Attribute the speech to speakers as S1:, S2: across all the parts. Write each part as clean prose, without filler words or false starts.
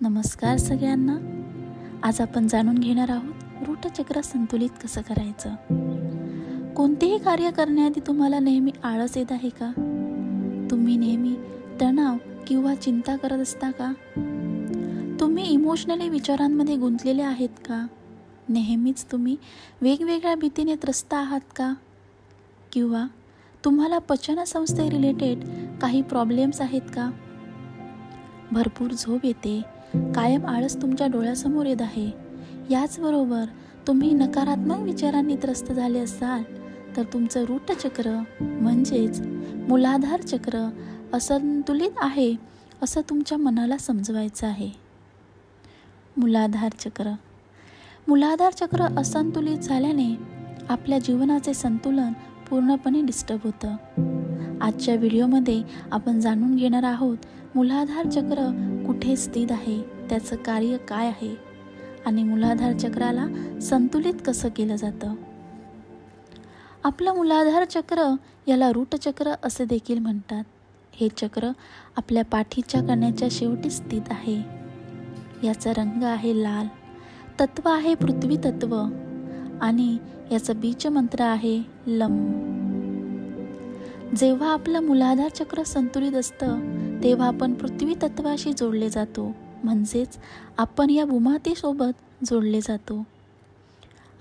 S1: नमस्कार सगळ्यांना. आज आपण जाणून घेणार आहोत रूटचक्र संतुलित कसं करायचं. कोणतेही कार्य करण्याआधी तुम्हाला नेहमी आळस येत आहे का? तुम्ही नेहमी तणाव किंवा चिंता करत असता का? तुम्ही इमोशनली विचारांमध्ये गुंतलेले आहेत का? नेहमीच तुम्ही वेगवेगळ्या भीतीने त्रस्त आहात का? किंवा तुम्हाला पचनसंस्थे रिलेटेड काही प्रॉब्लेम्स आहेत का? भरपूर झोप येते, कायम आळस तुमच्या डोळ्यासमोर येत आहे, याचबरोबर तुम्ही नकारात्मक विचारांनी त्रस्त झाले असाल तर तुमचं रूटचक्र म्हणजेच मूलाधार चक्र असंतुलित आहे असं तुमच्या मनाला समजवायचं आहे. मूलाधार चक्र असंतुलित झाल्याने आपल्या जीवनाचे संतुलन पूर्णपणे डिस्टर्ब होतं. आजच्या व्हिडिओमध्ये आपण जाणून घेणार आहोत मूलाधार चक्र कुठे स्थित आहे, त्याचं कार्य काय आहे आणि मूलाधार चक्राला संतुलित कसं केलं जातं. आपलं मूलाधार चक्र याला रूटचक्र असे देखील म्हणतात. हे चक्र आपल्या पाठीच्या कण्याच्या शेवटी स्थित आहे. याचा रंग आहे लाल, तत्व आहे पृथ्वी तत्व आणि याचा बीज मंत्र आहे लम. जेव्हा आपलं मूलाधार चक्र संतुलित असतं तेव्हा आपण पृथ्वी तत्वाशी जोडले जातो, म्हणजेच आपण या भूमातेसोबत जोडले जातो.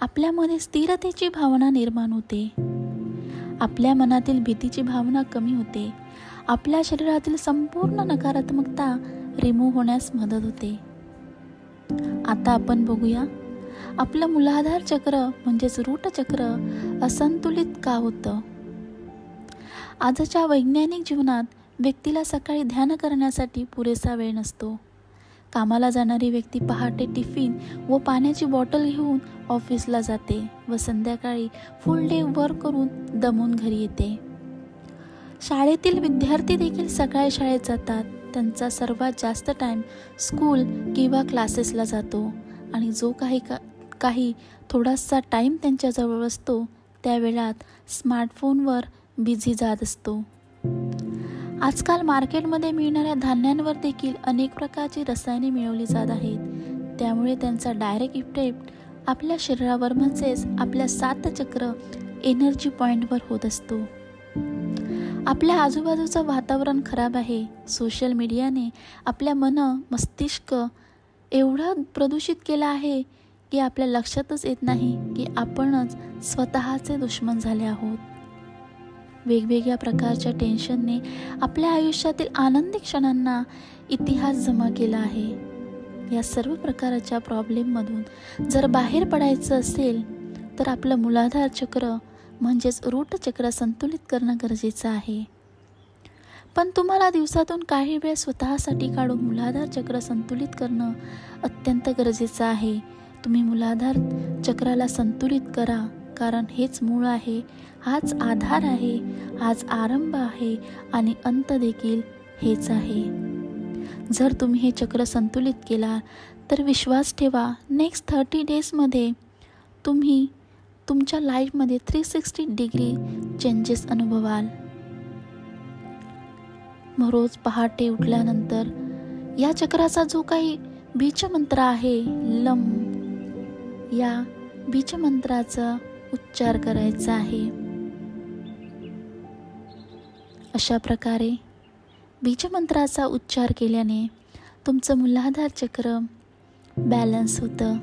S1: आपल्यामध्ये स्थिरतेची भावना निर्माण होते, आपल्या मनातील भीतीची भावना कमी होते, आपल्या शरीरातील संपूर्ण नकारात्मकता रिमूव्ह होण्यास मदत होते. आता आपण बघूया आपलं मूलाधार चक्र म्हणजेच रूटचक्र असंतुलित का होतं. आजच्या वैज्ञानिक जीवनात व्यक्तीला सकाळी ध्यान करण्यासाठी पुरेसा वेळ नसतो. कामाला जाणारी व्यक्ती पहाटे टिफिन व पाण्याची बॉटल घेऊन ऑफिसला जाते व संध्याकाळी फुल डे वर्क करून दमून घरी येते. शाळेतील विद्यार्थी देखील सकाळी शाळेत जातात. त्यांचा सर्वात जास्त टाईम स्कूल किंवा क्लासेसला जातो आणि जो काही थोडासा टाईम त्यांच्याजवळ असतो त्या वेळात स्मार्टफोनवर बिझी जात असतो. आजकाल मार्केटमध्ये मिळणाऱ्या धान्यांवर देखील अनेक प्रकारची रसायने मिळवली जात आहेत. त्यामुळे त्यांचा डायरेक्ट इफेक्ट आपल्या शरीरावर म्हणजेच आपल्या 7 चक्र एनर्जी पॉईंटवर होत असतो. आपल्या आजूबाजूचं वातावरण खराब आहे. सोशल मीडियाने आपल्या मस्तिष्क एवढं प्रदूषित केलं आहे की आपल्या लक्षातच येत नाही की आपणच स्वतःचे दुश्मन झाले आहोत. वेगवेगळ्या प्रकारच्या टेन्शनने आपल्या आयुष्यातील आनंदी क्षणांना इतिहास जमा केला आहे. या सर्व प्रकारच्या प्रॉब्लेममधून जर बाहेर पडायचं असेल तर आपलं मूलाधार चक्र म्हणजेच रूटचक्र संतुलित करणं गरजेचं आहे. पण तुम्हाला दिवसातून काही वेळ स्वतःसाठी काढून मूलाधार चक्र संतुलित करणं अत्यंत गरजेचं आहे. तुम्ही मूलाधार चक्राला संतुलित करा, कारण हेच मूळ आहे, हाच आधार आहे, हाच आरंभ आहे आणि अंत देखील हेच आहे. जर तुम्ही हे चक्र संतुलित केला तर विश्वास ठेवा, नेक्स्ट 30 डेजमध्ये तुम्ही तुमच्या लाईफमध्ये 360 डिग्री चेंजेस अनुभवाल. रोज पहाटे उठल्यानंतर या चक्राचा जो काही बीजमंत्र आहे लम, या बीजमंत्राचा उच्चार करायचा आहे. अशा प्रकारे बीजमंत्राचा उच्चार केल्याने तुमचं मूलाधार चक्र बॅलन्स होतं.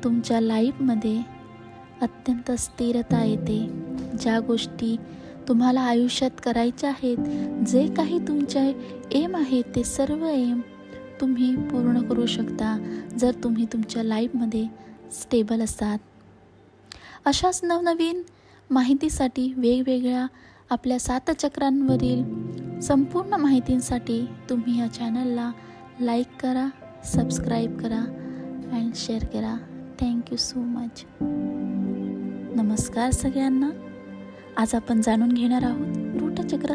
S1: तुमच्या लाईफमध्ये अत्यंत स्थिरता येते. ज्या गोष्टी तुम्हाला आयुष्यात करायच्या आहेत, जे काही तुमचे एम आहेत ते सर्व एम तुम्ही पूर्ण करू शकता जर तुम्ही तुमच्या लाईफमध्ये स्टेबल असाल. अशाच नवनवीन माहितीसाठी वेगवेगळ्या आपल्या 7 चक्रांवरील संपूर्ण माहितींसाठी तुम्ही या चॅनलला लाईक करा, सबस्क्राईब करा अँड शेअर करा. Thank you so much. नमस्कार सगळ्यांना. आज आपण जाणून घेणार आहोत रूटचक्र